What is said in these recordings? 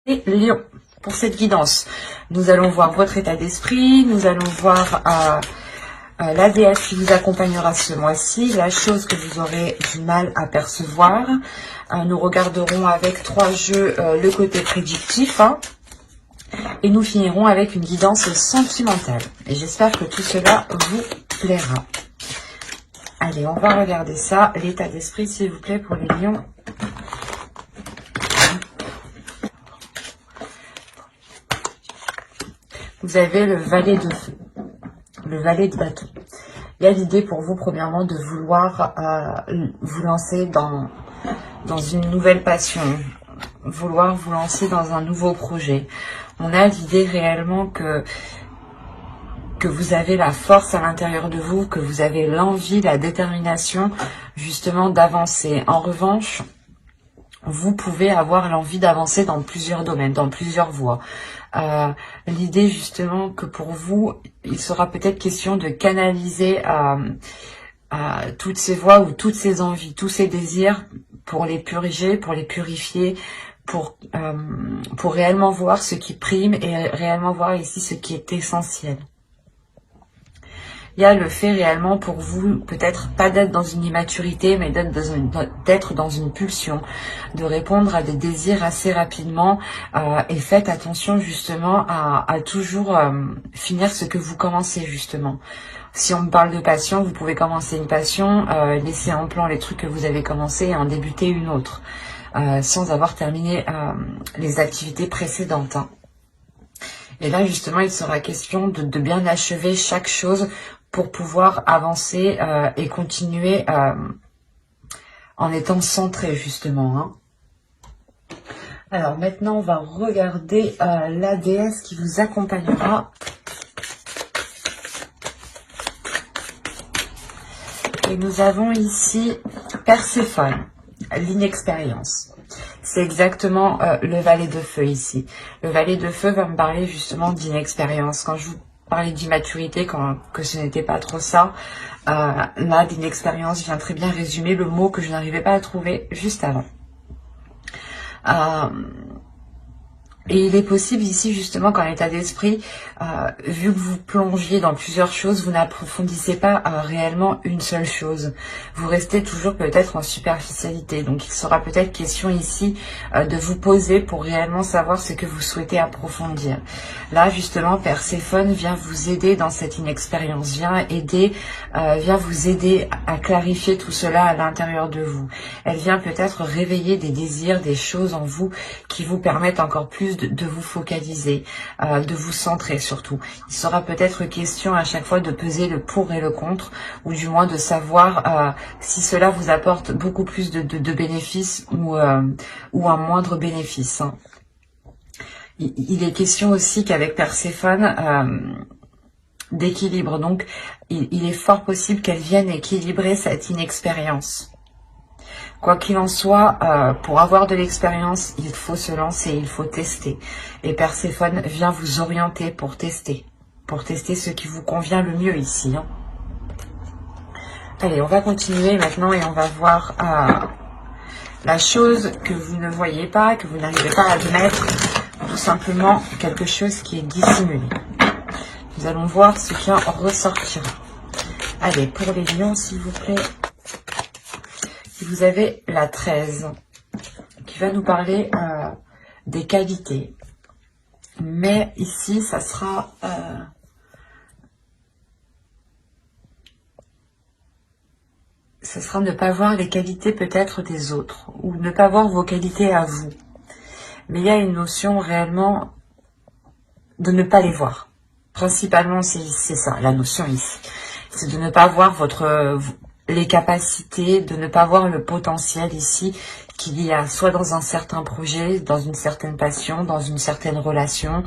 Et Lion, pour cette guidance, nous allons voir votre état d'esprit, nous allons voir la déesse qui vous accompagnera ce mois-ci, la chose que vous aurez du mal à percevoir. Nous regarderons avec 3 jeux le côté prédictif, et nous finirons avec une guidance sentimentale. Et j'espère que tout cela vous plaira. Allez, on va regarder ça, l'état d'esprit s'il vous plaît pour les lions. Vous avez le valet de feu, le valet de bâton. Il y a l'idée pour vous, premièrement, de vouloir vous lancer dans une nouvelle passion, vouloir vous lancer dans un nouveau projet. On a l'idée réellement que vous avez la force à l'intérieur de vous, que vous avez l'envie, la détermination, justement, d'avancer. En revanche, vous pouvez avoir l'envie d'avancer dans plusieurs domaines, dans plusieurs voies. L'idée justement que pour vous, il sera peut-être question de canaliser toutes ces voies ou toutes ces envies, tous ces désirs pour les purger, pour les purifier, pour réellement voir ce qui prime et réellement voir ici ce qui est essentiel. Il y a le fait réellement pour vous, peut-être pas d'être dans une immaturité, mais d'être dans une pulsion, de répondre à des désirs assez rapidement. Et faites attention justement à toujours finir ce que vous commencez justement. Si on me parle de passion, vous pouvez commencer une passion, laisser en plan les trucs que vous avez commencé et en débuter une autre, sans avoir terminé les activités précédentes. Et là justement, il sera question de bien achever chaque chose pour pouvoir avancer et continuer en étant centré justement. Alors maintenant, on va regarder la déesse qui vous accompagnera. Et nous avons ici Perséphone, l'inexpérience. C'est exactement le valet de feu ici. Le valet de feu va me parler justement d'inexpérience. Quand je vous parlais d'immaturité, que ce n'était pas trop ça, là, d'inexpérience vient très bien résumer le mot que je n'arrivais pas à trouver juste avant. Et il est possible ici justement qu'en état d'esprit, vu que vous plongiez dans plusieurs choses, vous n'approfondissez pas réellement une seule chose. Vous restez toujours peut-être en superficialité. Donc il sera peut-être question ici de vous poser pour réellement savoir ce que vous souhaitez approfondir. Là justement, Perséphone vient vous aider dans cette inexpérience, vient vous aider à clarifier tout cela à l'intérieur de vous. Elle vient peut-être réveiller des désirs, des choses en vous qui vous permettent encore plus de vous focaliser, de vous centrer surtout. Il sera peut-être question à chaque fois de peser le pour et le contre, ou du moins de savoir si cela vous apporte beaucoup plus de bénéfices ou un moindre bénéfice. Il est question aussi qu'avec Perséphone, d'équilibre. Donc, il est fort possible qu'elle vienne équilibrer cette inexpérience. Quoi qu'il en soit, pour avoir de l'expérience, il faut se lancer, il faut tester. Et Perséphone vient vous orienter pour tester ce qui vous convient le mieux ici. Allez, on va continuer maintenant et on va voir la chose que vous ne voyez pas, que vous n'arrivez pas à admettre, tout simplement quelque chose qui est dissimulé. Nous allons voir ce qui en ressortira. Allez, pour les lions, s'il vous plaît. Vous avez la 13 qui va nous parler des qualités. Mais ici, ça sera ne pas voir les qualités peut-être des autres ou ne pas voir vos qualités à vous. Mais il y a une notion réellement de ne pas les voir. Principalement, c'est ça, la notion ici. C'est de ne pas voir les capacités, de ne pas voir le potentiel ici qu'il y a soit dans un certain projet, dans une certaine passion, dans une certaine relation,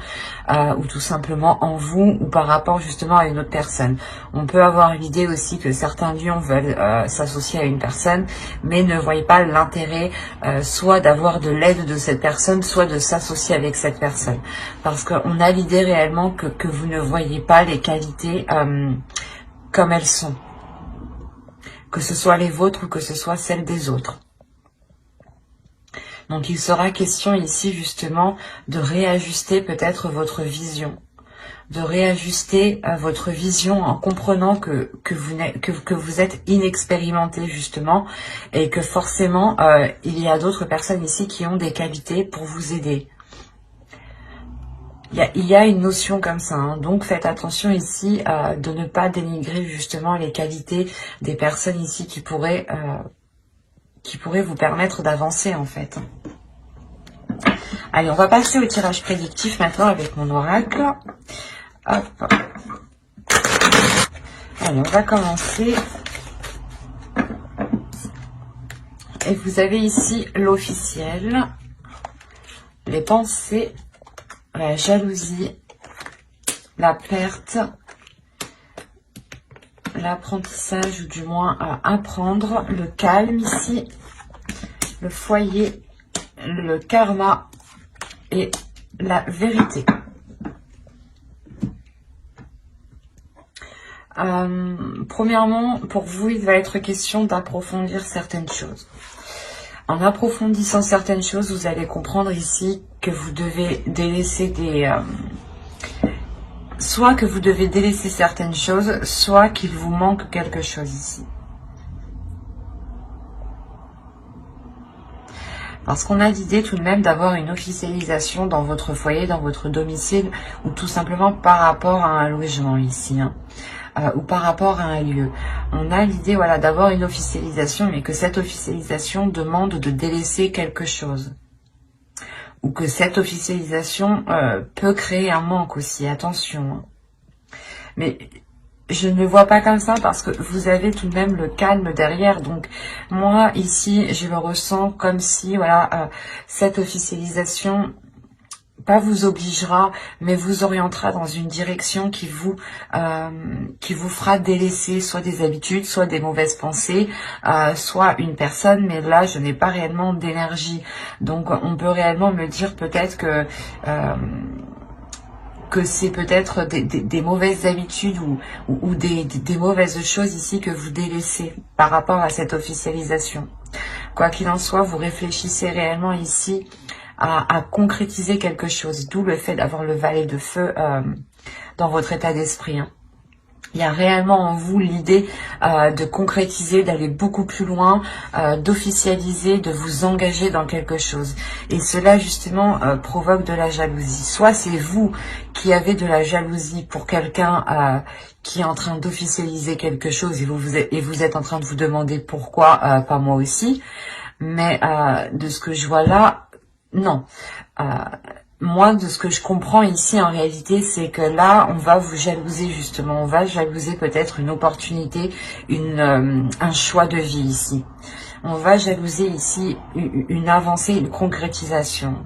ou tout simplement en vous ou par rapport justement à une autre personne. On peut avoir l'idée aussi que certains lions veulent s'associer à une personne, mais ne voient pas l'intérêt soit d'avoir de l'aide de cette personne, soit de s'associer avec cette personne. Parce qu'on a l'idée réellement que vous ne voyez pas les qualités comme elles sont. Que ce soit les vôtres ou que ce soit celles des autres. Donc il sera question ici justement de réajuster peut-être votre vision, de réajuster votre vision en comprenant que vous êtes inexpérimenté justement et que forcément il y a d'autres personnes ici qui ont des qualités pour vous aider. Il y a une notion comme ça, hein. Donc faites attention ici de ne pas dénigrer justement les qualités des personnes ici qui pourraient vous permettre d'avancer en fait. Allez, on va passer au tirage prédictif maintenant avec mon oracle. Hop. Allez, on va commencer. Et vous avez ici l'officiel, les pensées, la jalousie, la perte, l'apprentissage ou du moins apprendre, le calme ici, le foyer, le karma et la vérité. Premièrement, pour vous, il va être question d'approfondir certaines choses. En approfondissant certaines choses, vous allez comprendre ici que vous devez délaisser soit que vous devez délaisser certaines choses, soit qu'il vous manque quelque chose ici. Parce qu'on a l'idée tout de même d'avoir une officialisation dans votre foyer, dans votre domicile, ou tout simplement par rapport à un logement ici, hein. Ou par rapport à un lieu. On a l'idée voilà, d'avoir une officialisation, mais que cette officialisation demande de délaisser quelque chose. Ou que cette officialisation peut créer un manque aussi, attention. Hein. Mais je ne le vois pas comme ça parce que vous avez tout de même le calme derrière. Donc moi ici, je le ressens comme si voilà, cette officialisation pas vous obligera, mais vous orientera dans une direction qui vous fera délaisser soit des habitudes, soit des mauvaises pensées, soit une personne, mais là je n'ai pas réellement d'énergie. Donc on peut réellement me dire peut-être que c'est peut-être des mauvaises habitudes ou des mauvaises choses ici que vous délaissez par rapport à cette officialisation. Quoi qu'il en soit, vous réfléchissez réellement ici à concrétiser quelque chose, d'où le fait d'avoir le valet de feu dans votre état d'esprit. Hein. Il y a réellement en vous l'idée de concrétiser, d'aller beaucoup plus loin, d'officialiser, de vous engager dans quelque chose. Et cela justement provoque de la jalousie. Soit c'est vous qui avez de la jalousie pour quelqu'un qui est en train d'officialiser quelque chose et vous êtes en train de vous demander pourquoi pas moi aussi. Mais de ce que je vois là, non. Moi, de ce que je comprends ici, en réalité, c'est que là, on va vous jalouser, justement. On va jalouser peut-être une opportunité, un choix de vie ici. On va jalouser ici une avancée, une concrétisation.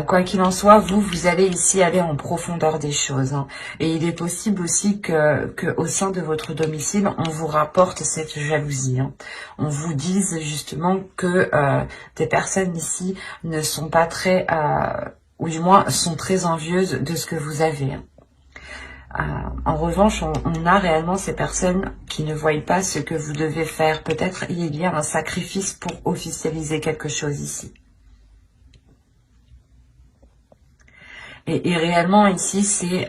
Quoi qu'il en soit, vous allez ici aller en profondeur des choses. Hein. Et il est possible aussi que au sein de votre domicile, on vous rapporte cette jalousie. Hein. On vous dise justement que des personnes ici ne sont pas très, ou du moins sont très envieuses de ce que vous avez. Hein. En revanche, on a réellement ces personnes qui ne voient pas ce que vous devez faire. Peut-être il y a un sacrifice pour officialiser quelque chose ici. Et réellement ici, c'est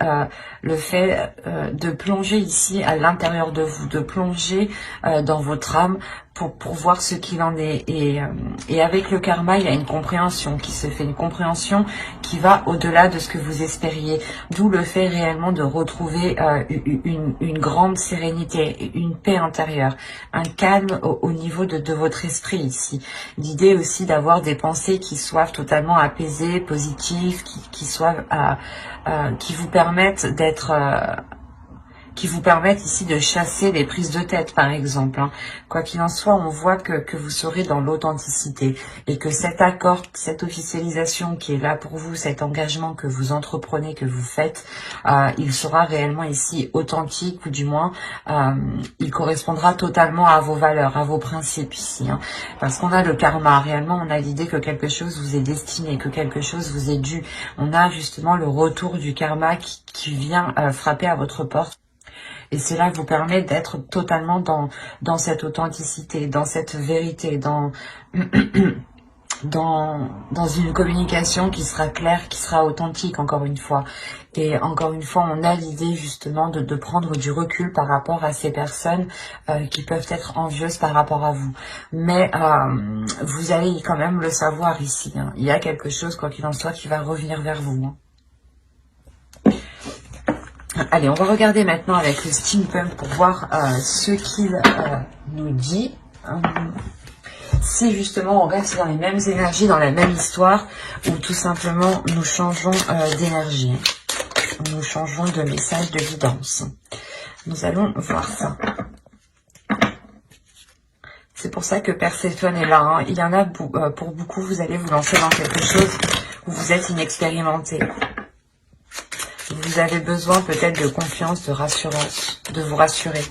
le fait de plonger ici à l'intérieur de vous, de plonger dans votre âme pour voir ce qu'il en est. Et avec le karma, il y a une compréhension qui se fait, une compréhension qui va au-delà de ce que vous espériez. D'où le fait réellement de retrouver une grande sérénité, une paix intérieure, un calme au niveau de votre esprit ici. L'idée aussi d'avoir des pensées qui soient totalement apaisées, positives, qui vous permettent d'être... qui vous permettent ici de chasser les prises de tête, par exemple. Hein. Quoi qu'il en soit, on voit que vous serez dans l'authenticité et que cet accord, cette officialisation qui est là pour vous, cet engagement que vous entreprenez, que vous faites, il sera réellement ici authentique ou du moins, il correspondra totalement à vos valeurs, à vos principes ici. Hein. Parce qu'on a le karma, réellement, on a l'idée que quelque chose vous est destiné, que quelque chose vous est dû. On a justement le retour du karma qui vient frapper à votre porte. Et cela vous permet d'être totalement dans cette authenticité, dans cette vérité, dans une communication qui sera claire, qui sera authentique, encore une fois. Et encore une fois, on a l'idée justement de prendre du recul par rapport à ces personnes qui peuvent être envieuses par rapport à vous. Mais vous allez quand même le savoir ici, hein. Il y a quelque chose, quoi qu'il en soit, qui va revenir vers vous, hein. Allez, on va regarder maintenant avec le steampunk pour voir ce qu'il nous dit. Si justement on reste dans les mêmes énergies, dans la même histoire, ou tout simplement nous changeons d'énergie. Nous changeons de message de guidance. Nous allons voir ça. C'est pour ça que Perséphone est là, hein. Il y en a pour beaucoup, vous allez vous lancer dans quelque chose où vous êtes inexpérimenté. Vous avez besoin peut-être de confiance, de rassurance, de vous rassurer.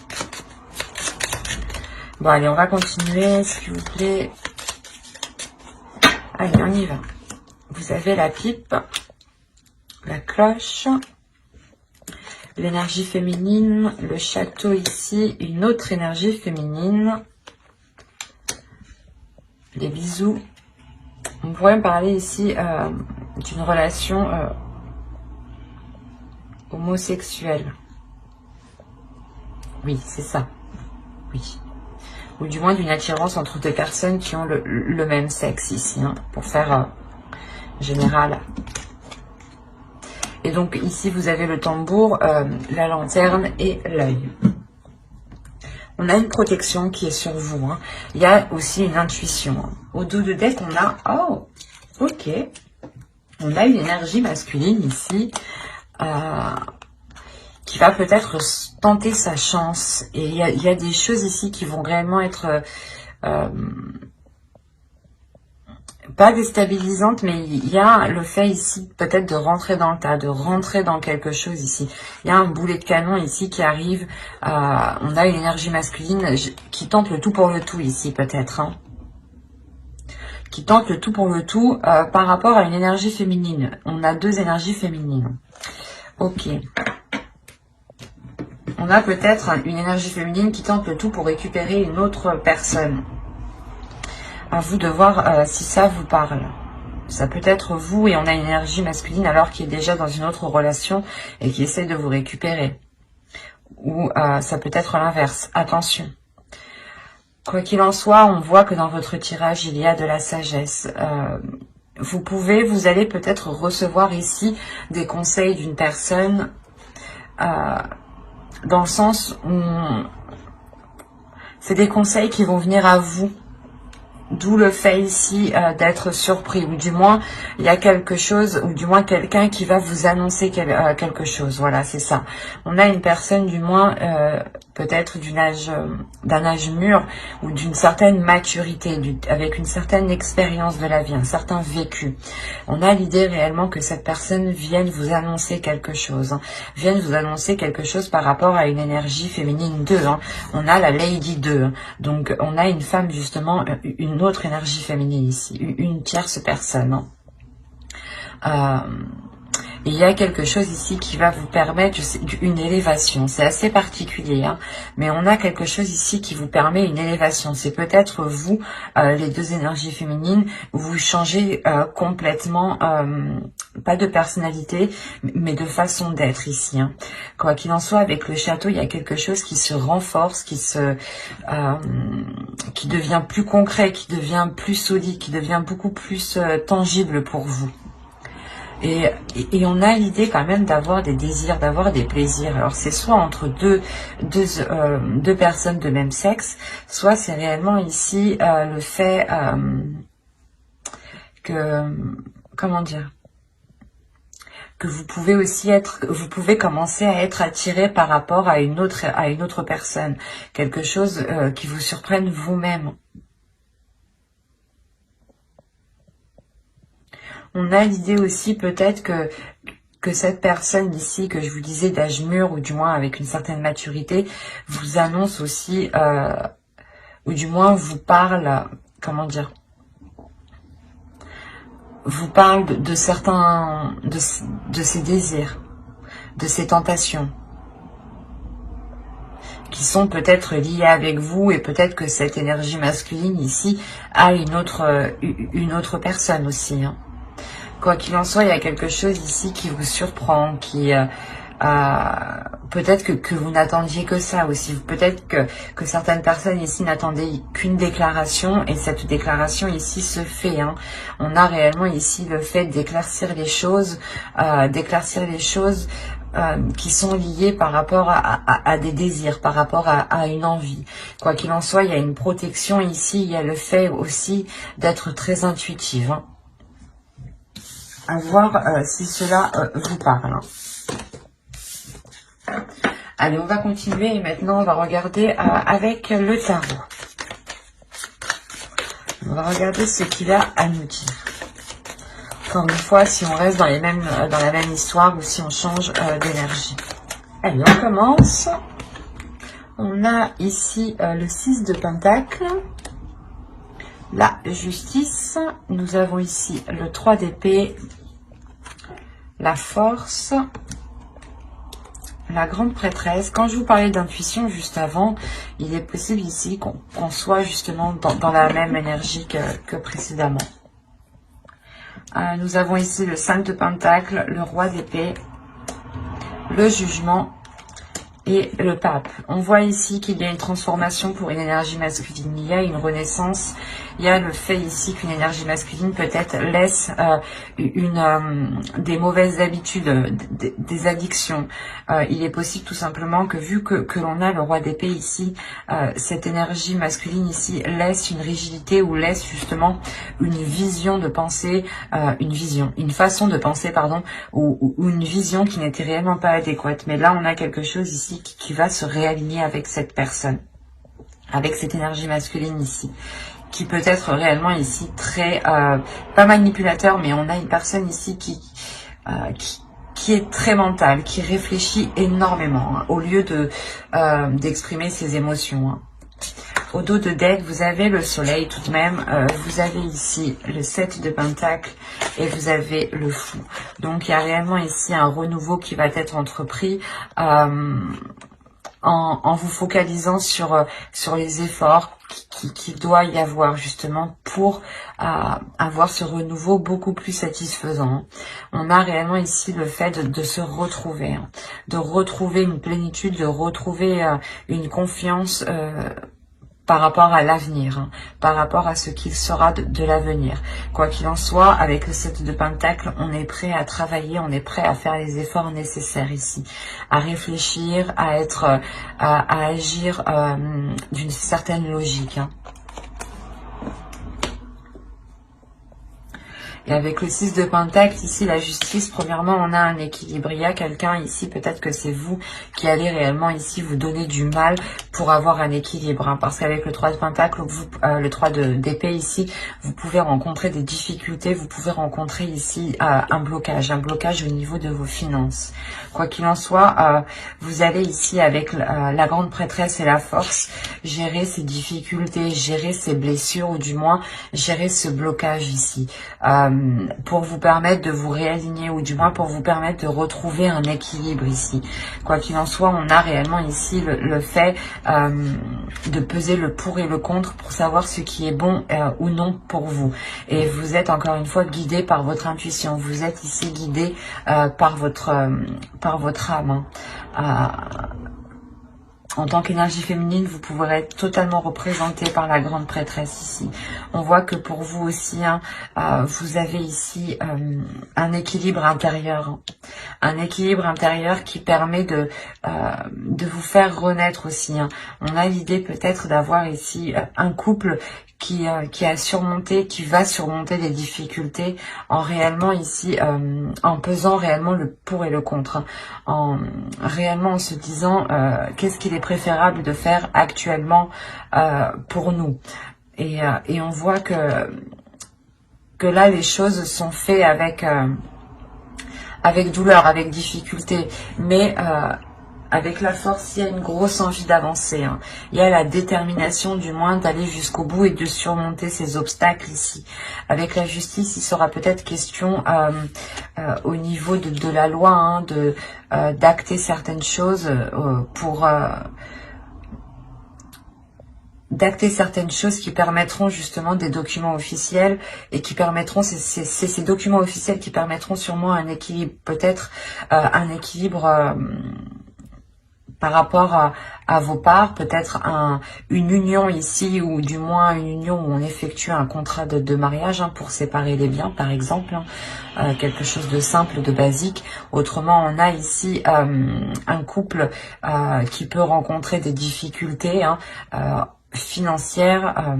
Bon, allez, on va continuer, s'il vous plaît. Allez, on y va. Vous avez la pipe, la cloche, l'énergie féminine, le château ici, une autre énergie féminine, les bisous. On pourrait me parler ici d'une relation homosexuelle. Oui, c'est ça. Oui. Ou du moins d'une attirance entre deux personnes qui ont le même sexe ici, hein, pour faire général. Et donc ici, vous avez le tambour, la lanterne et l'œil. On a une protection qui est sur vous, hein. Il y a aussi une intuition, hein. Au dos de deck, on a... Oh, ok. On a une énergie masculine ici, qui va peut-être tenter sa chance. Et il y a des choses ici qui vont réellement être... pas déstabilisante, mais il y a le fait ici peut-être de rentrer dans le tas, de rentrer dans quelque chose ici. Il y a un boulet de canon ici qui arrive. On a une énergie masculine qui tente le tout pour le tout ici peut-être, hein. Qui tente le tout pour le tout par rapport à une énergie féminine. On a deux énergies féminines. Ok. On a peut-être une énergie féminine qui tente le tout pour récupérer une autre personne. À vous de voir si ça vous parle. Ça peut être vous et on a une énergie masculine alors qui est déjà dans une autre relation et qui essaie de vous récupérer. Ou ça peut être l'inverse. Attention. Quoi qu'il en soit, on voit que dans votre tirage, il y a de la sagesse. Vous allez peut-être recevoir ici des conseils d'une personne dans le sens où c'est des conseils qui vont venir à vous. D'où le fait ici d'être surpris, ou du moins il y a quelque chose, ou du moins quelqu'un qui va vous annoncer quelque chose. Voilà, c'est ça. On a une personne du moins peut-être d'un âge mûr ou d'une certaine maturité, avec une certaine expérience de la vie, un certain vécu. On a l'idée réellement que cette personne vienne vous annoncer quelque chose, hein, vienne vous annoncer quelque chose par rapport à une énergie féminine 2. Hein. On a la Lady 2, hein. Donc on a une femme justement, une autre énergie féminine ici, une tierce personne. Hein. Et il y a quelque chose ici qui va vous permettre une élévation. C'est assez particulier, hein, mais on a quelque chose ici qui vous permet une élévation. C'est peut-être vous, les deux énergies féminines, vous changez complètement, pas de personnalité, mais de façon d'être ici. Hein. Quoi qu'il en soit, avec le château, il y a quelque chose qui se renforce, qui devient plus concret, qui devient plus solide, qui devient beaucoup plus tangible pour vous. Et on a l'idée quand même d'avoir des désirs, d'avoir des plaisirs. Alors c'est soit entre deux personnes de même sexe, soit c'est réellement ici le fait que, comment dire, que vous pouvez aussi vous pouvez commencer à être attiré par rapport à une autre personne, quelque chose qui vous surprenne vous-même. On a l'idée aussi peut-être que cette personne ici, que je vous disais d'âge mûr, ou du moins avec une certaine maturité, vous annonce aussi, ou du moins vous parle, comment dire, vous parle de certains, de ses désirs, de ses tentations. qui sont peut-être liés avec vous, et peut-être que cette énergie masculine ici a une autre personne aussi, hein. Quoi qu'il en soit, il y a quelque chose ici qui vous surprend, qui peut-être que vous n'attendiez que ça aussi. Peut-être que certaines personnes ici n'attendaient qu'une déclaration, et cette déclaration ici se fait, hein. On a réellement ici le fait d'éclaircir les choses, qui sont liées par rapport à des désirs, par rapport à une envie. Quoi qu'il en soit, il y a une protection ici, il y a le fait aussi d'être très intuitive, hein. À voir si cela vous parle, hein. Allez, on va continuer et maintenant on va regarder avec le tarot. On va regarder ce qu'il a à nous dire. Encore une fois, si on reste dans la même histoire ou si on change d'énergie. Allez, on commence. On a ici le 6 de Pentacle, la justice. Nous avons ici le 3 d'épée, la force, la grande prêtresse. Quand je vous parlais d'intuition juste avant, il est possible ici qu'on soit justement dans la même énergie que précédemment. Nous avons ici le 5 de Pentacle, le roi d'épée, le jugement et le pape. On voit ici qu'il y a une transformation pour une énergie masculine, il y a une renaissance, il y a le fait ici qu'une énergie masculine peut-être laisse des mauvaises habitudes, des addictions. Il est possible tout simplement que vu que l'on a le roi d'épée ici, cette énergie masculine ici laisse une rigidité ou laisse justement une vision de pensée, une façon de penser, pardon, ou une vision qui n'était réellement pas adéquate. Mais là, on a quelque chose ici qui va se réaligner avec cette personne, avec cette énergie masculine ici, qui peut être réellement ici très, pas manipulateur, mais on a une personne ici qui est très mentale, qui réfléchit énormément, hein, au lieu d'exprimer ses émotions, hein. Au dos de deck, vous avez le soleil tout de même, vous avez ici le 7 de Pentacle et vous avez le fou. Donc il y a réellement ici un renouveau qui va être entrepris en vous focalisant sur les efforts qu'il doit y avoir justement pour avoir ce renouveau beaucoup plus satisfaisant. On a réellement ici le fait de se retrouver, hein, de retrouver une plénitude, de retrouver une confiance par rapport à l'avenir, hein, par rapport à ce qu'il sera de l'avenir. Quoi qu'il en soit, avec le 7 de Pentacle, on est prêt à travailler, on est prêt à faire les efforts nécessaires ici, à réfléchir, à agir d'une certaine logique, hein. Et avec le 6 de Pentacle, ici, la justice, premièrement, on a un équilibre. Il y a quelqu'un ici, peut-être que c'est vous qui allez réellement ici vous donner du mal pour avoir un équilibre, hein, parce qu'avec le 3 de Pentacle, le 3 d'épée ici, vous pouvez rencontrer des difficultés, vous pouvez rencontrer ici un blocage au niveau de vos finances. Quoi qu'il en soit, vous allez ici, avec la grande prêtresse et la force, gérer ces difficultés, gérer ces blessures, ou du moins gérer ce blocage ici. Pour vous permettre de vous réaligner, ou du moins pour vous permettre de retrouver un équilibre ici. Quoi qu'il en soit, on a réellement ici le fait de peser le pour et le contre pour savoir ce qui est bon ou non pour vous. Et vous êtes encore une fois guidé par votre intuition, vous êtes ici guidé par votre âme, hein. En tant qu'énergie féminine, vous pourrez être totalement représenté par la grande prêtresse ici. On voit que pour vous aussi, hein, vous avez ici un équilibre intérieur. Hein. Un équilibre intérieur qui permet de vous faire renaître aussi. Hein. On a l'idée peut-être d'avoir ici un couple qui a surmonté, qui va surmonter des difficultés en réellement ici, en pesant réellement le pour et le contre, hein, réellement en se disant qu'est-ce qu'il est préférable de faire actuellement pour nous. Et on voit que là les choses sont faites avec douleur, avec difficulté, mais avec la force, il y a une grosse envie d'avancer, hein. Il y a la détermination du moins d'aller jusqu'au bout et de surmonter ces obstacles ici. Avec la justice, il sera peut-être question au niveau de la loi, hein, d'acter certaines choses pour d'acter certaines choses qui permettront justement des documents officiels et qui permettront, c'est ces documents officiels qui permettront sûrement un équilibre, peut-être un équilibre par rapport à vos parts, peut-être une union ici, ou du moins une union où on effectue un contrat de mariage pour séparer les biens, par exemple, quelque chose de simple, de basique. Autrement, on a ici un couple qui peut rencontrer des difficultés financières,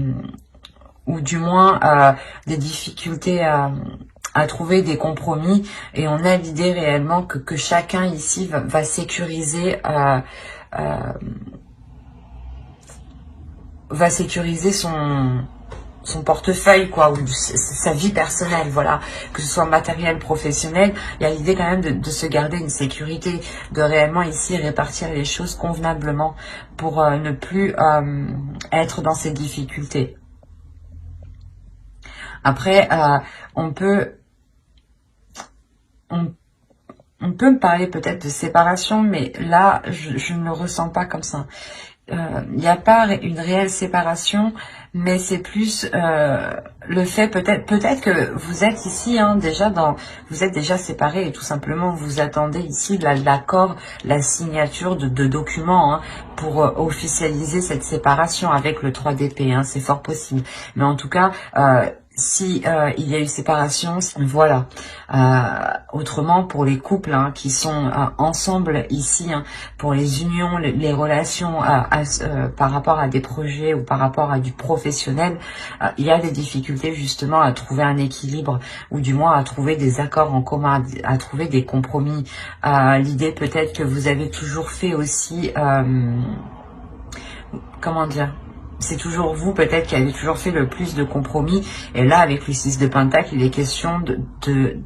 ou du moins des difficultés à trouver des compromis, et on a l'idée réellement que chacun ici va sécuriser son portefeuille, quoi, ou sa vie personnelle, voilà, que ce soit matériel, professionnel. Il y a l'idée quand même de se garder une sécurité, de réellement ici répartir les choses convenablement pour ne plus être dans ces difficultés. Après, on peut me parler peut-être de séparation, mais là, je ne le ressens pas comme ça. Il n'y a pas une réelle séparation, mais c'est plus le fait, peut-être que vous êtes ici vous êtes déjà séparés, et tout simplement vous attendez ici l'accord, la signature de documents pour officialiser cette séparation avec le 3 d'épée. C'est fort possible, mais en tout cas si il y a eu séparation, voilà. Autrement, pour les couples qui sont ensemble ici, pour les unions, les relations par rapport à des projets ou par rapport à du professionnel, il y a des difficultés justement à trouver un équilibre, ou du moins à trouver des accords en commun, à trouver des compromis. L'idée peut-être que vous avez toujours fait aussi, comment dire, c'est toujours vous peut-être qui avez toujours fait le plus de compromis, et là avec le 6 de Pentacle, il est question de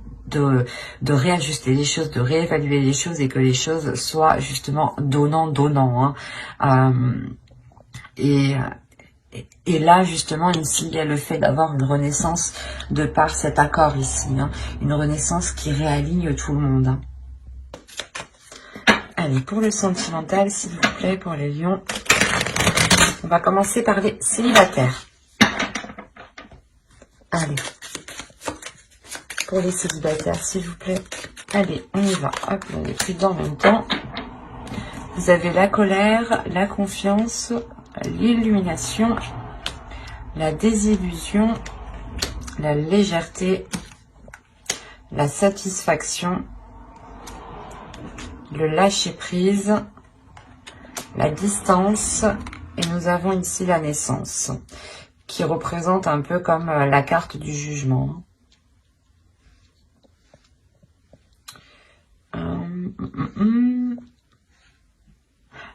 réajuster les choses, de réévaluer les choses, et que les choses soient justement donnant. Et là justement ici il y a le fait d'avoir une renaissance de par cet accord ici, une renaissance qui réaligne tout le monde. Allez, pour le sentimental, s'il vous plaît, pour les lions. On va commencer par les célibataires. Allez. Pour les célibataires, s'il vous plaît. Allez, on y va. Hop, on est plus en même temps. Vous avez la colère, la confiance, l'illumination, la désillusion, la légèreté, la satisfaction, le lâcher-prise, la distance, et nous avons ici la naissance, qui représente un peu comme la carte du jugement.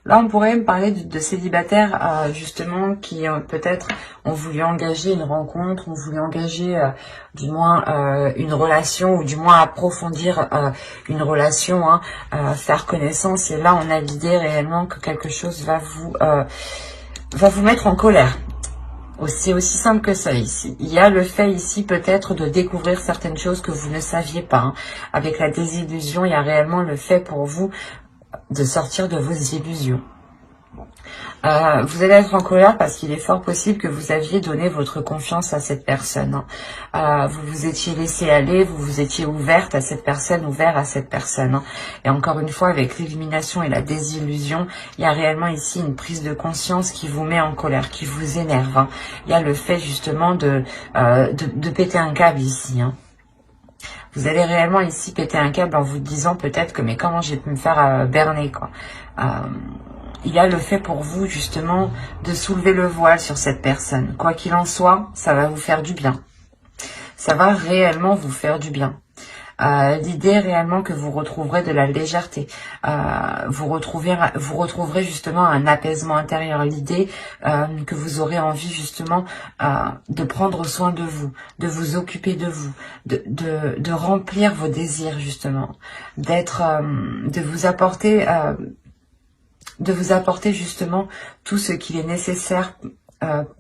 Là, on pourrait me parler de célibataires justement qui peut-être ont voulu engager une rencontre, ont voulu engager du moins une relation, ou du moins approfondir une relation, faire connaissance. Et là, on a l'idée réellement que quelque chose va vous mettre en colère. C'est aussi simple que ça ici. Il y a le fait ici peut-être de découvrir certaines choses que vous ne saviez pas. Avec la désillusion, il y a réellement le fait pour vous de sortir de vos illusions. Vous allez être en colère parce qu'il est fort possible que vous aviez donné votre confiance à cette personne. Vous vous étiez laissé aller, vous vous étiez ouverte à cette personne, ouvert à cette personne. Et encore une fois, avec l'illumination et la désillusion, il y a réellement ici une prise de conscience qui vous met en colère, qui vous énerve. Il y a le fait justement de péter un câble ici. Vous allez réellement ici péter un câble en vous disant peut-être que mais comment j'ai pu me faire berner, quoi. Il y a le fait pour vous justement de soulever le voile sur cette personne. Quoi qu'il en soit, ça va vous faire du bien. Ça va réellement vous faire du bien. L'idée réellement que vous retrouverez de la légèreté, vous retrouverez justement un apaisement intérieur. L'idée que vous aurez envie justement de prendre soin de vous occuper de vous, de remplir vos désirs justement, de vous apporter justement tout ce qu'il est nécessaire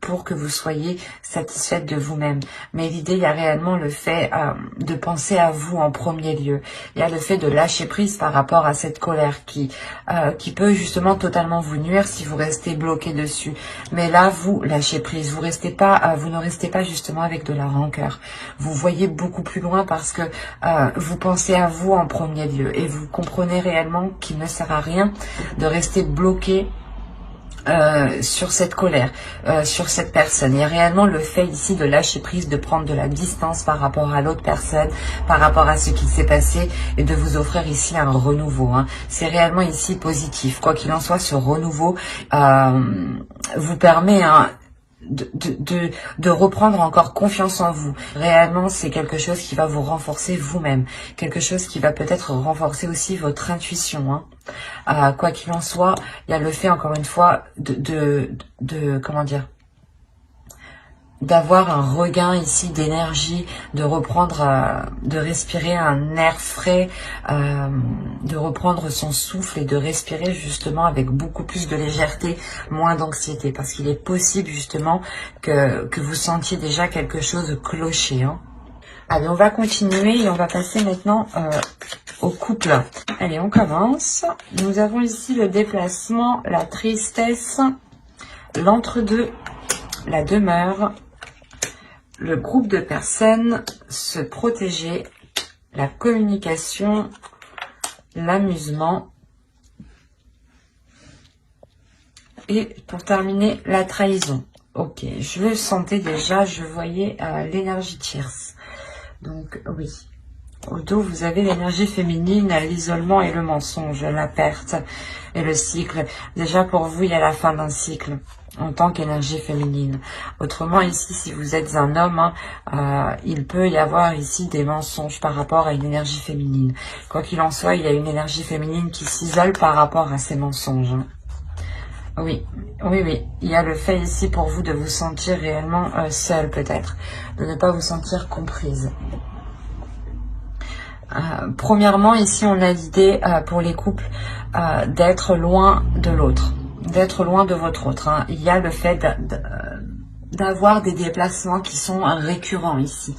pour que vous soyez satisfaite de vous-même. Mais l'idée, il y a réellement le fait de penser à vous en premier lieu. Il y a le fait de lâcher prise par rapport à cette colère qui peut justement totalement vous nuire si vous restez bloqué dessus. Mais là, vous lâchez prise. Vous restez pas, vous ne restez pas justement avec de la rancœur. Vous voyez beaucoup plus loin parce que vous pensez à vous en premier lieu et vous comprenez réellement qu'il ne sert à rien de rester bloqué sur cette colère, sur cette personne. Il y a réellement le fait ici de lâcher prise, de prendre de la distance par rapport à l'autre personne, par rapport à ce qui s'est passé et de vous offrir ici un renouveau. Hein. C'est réellement ici positif. Quoi qu'il en soit, ce renouveau vous permet de reprendre encore confiance en vous. Réellement, c'est quelque chose qui va vous renforcer vous-même. Quelque chose qui va peut-être renforcer aussi votre intuition. Hein. Quoi qu'il en soit, il y a le fait, encore une fois, comment dire, d'avoir un regain ici d'énergie, de reprendre, de respirer un air frais, de reprendre son souffle et de respirer justement avec beaucoup plus de légèreté, moins d'anxiété, parce qu'il est possible justement que vous sentiez déjà quelque chose clocher. Hein. Allez, on va continuer et on va passer maintenant au couple. Allez, on commence. Nous avons ici le déplacement, la tristesse, l'entre-deux, la demeure, le groupe de personnes, se protéger, la communication, l'amusement et pour terminer, la trahison. Ok, je le sentais déjà, je voyais l'énergie tierce. Donc oui, au dos vous avez l'énergie féminine, l'isolement et le mensonge, la perte et le cycle. Déjà pour vous, il y a la fin d'un cycle en tant qu'énergie féminine. Autrement, ici, si vous êtes un homme, il peut y avoir ici des mensonges par rapport à une énergie féminine. Quoi qu'il en soit, il y a une énergie féminine qui s'isole par rapport à ces mensonges. Hein. Oui, oui, oui. Il y a le fait ici pour vous de vous sentir réellement seule peut-être, de ne pas vous sentir comprise. Premièrement, ici, on a l'idée pour les couples d'être loin de l'autre. D'être loin de votre autre. Hein. Il y a le fait d'avoir des déplacements qui sont récurrents ici.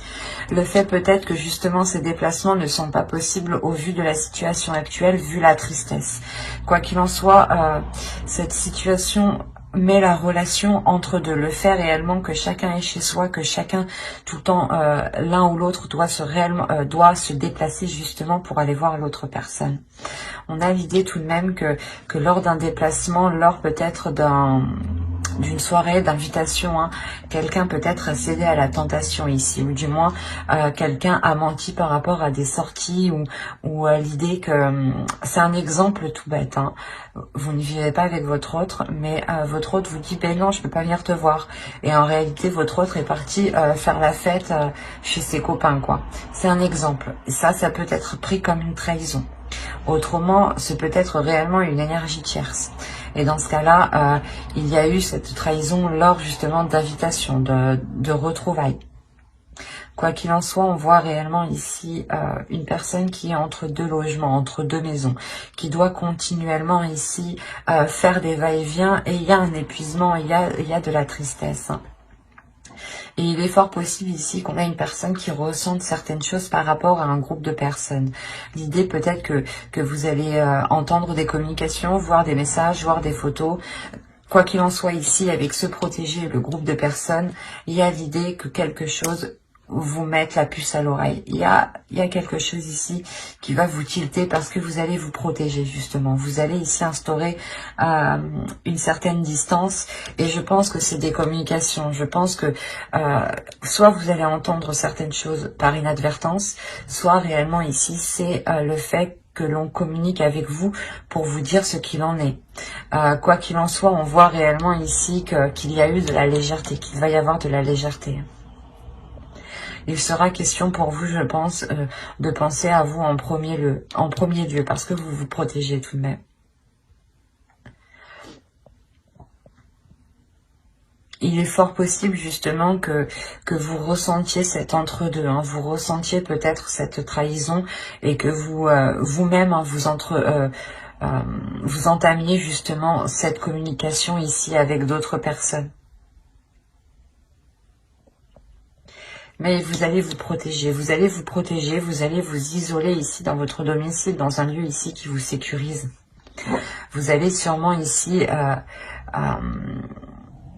Le fait peut-être que justement ces déplacements ne sont pas possibles au vu de la situation actuelle, vu la tristesse. Quoi qu'il en soit, cette situation met la relation entre deux, le fait réellement que chacun est chez soi, que chacun tout le temps l'un ou l'autre doit se déplacer justement pour aller voir l'autre personne. On a l'idée tout de même que lors d'un déplacement, lors peut-être d'une soirée d'invitation, hein, quelqu'un peut-être a cédé à la tentation ici, ou du moins quelqu'un a menti par rapport à des sorties ou à l'idée que c'est un exemple tout bête. Hein. Vous ne vivez pas avec votre autre, mais votre autre vous dit ben non, je peux pas venir te voir. Et en réalité, votre autre est parti faire la fête chez ses copains, quoi. C'est un exemple. Et ça peut être pris comme une trahison. Autrement, c'est peut-être réellement une énergie tierce. Et dans ce cas-là, il y a eu cette trahison lors justement d'invitation, de retrouvailles. Quoi qu'il en soit, on voit réellement ici une personne qui est entre deux logements, entre deux maisons, qui doit continuellement ici faire des va-et-vient, et il y a un épuisement, il y a de la tristesse. Et il est fort possible ici qu'on a une personne qui ressente certaines choses par rapport à un groupe de personnes. L'idée peut-être que vous allez entendre des communications, voir des messages, voir des photos. Quoi qu'il en soit ici, avec se protéger, le groupe de personnes, il y a l'idée que quelque chose vous mette la puce à l'oreille. Il y a quelque chose ici qui va vous tilter parce que vous allez vous protéger justement. Vous allez ici instaurer une certaine distance et je pense que c'est des communications. Je pense que soit vous allez entendre certaines choses par inadvertance, soit réellement ici c'est le fait que l'on communique avec vous pour vous dire ce qu'il en est. Quoi qu'il en soit, on voit réellement ici qu'il y a eu de la légèreté, qu'il va y avoir de la légèreté. Il sera question pour vous, je pense, de penser à vous en premier lieu, parce que vous vous protégez tout de même. Il est fort possible justement que vous ressentiez cet entre-deux, hein, vous ressentiez peut-être cette trahison et que vous-même hein, vous entamiez justement cette communication ici avec d'autres personnes. Mais vous allez vous protéger, vous allez vous protéger, vous allez vous isoler ici dans votre domicile, dans un lieu ici qui vous sécurise. Vous allez sûrement ici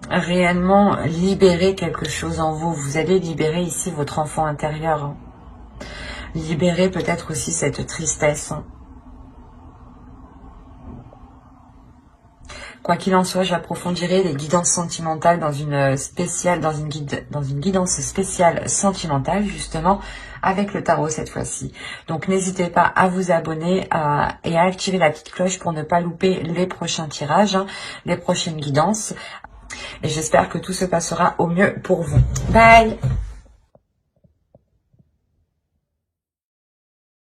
réellement libérer quelque chose en vous. Vous allez libérer ici votre enfant intérieur. Hein. Libérer peut-être aussi cette tristesse. Hein. Quoi qu'il en soit, j'approfondirai les guidances sentimentales dans une guidance spéciale sentimentale, justement, avec le tarot cette fois-ci. Donc, n'hésitez pas à vous abonner et à activer la petite cloche pour ne pas louper les prochains tirages, hein, les prochaines guidances. Et j'espère que tout se passera au mieux pour vous. Bye!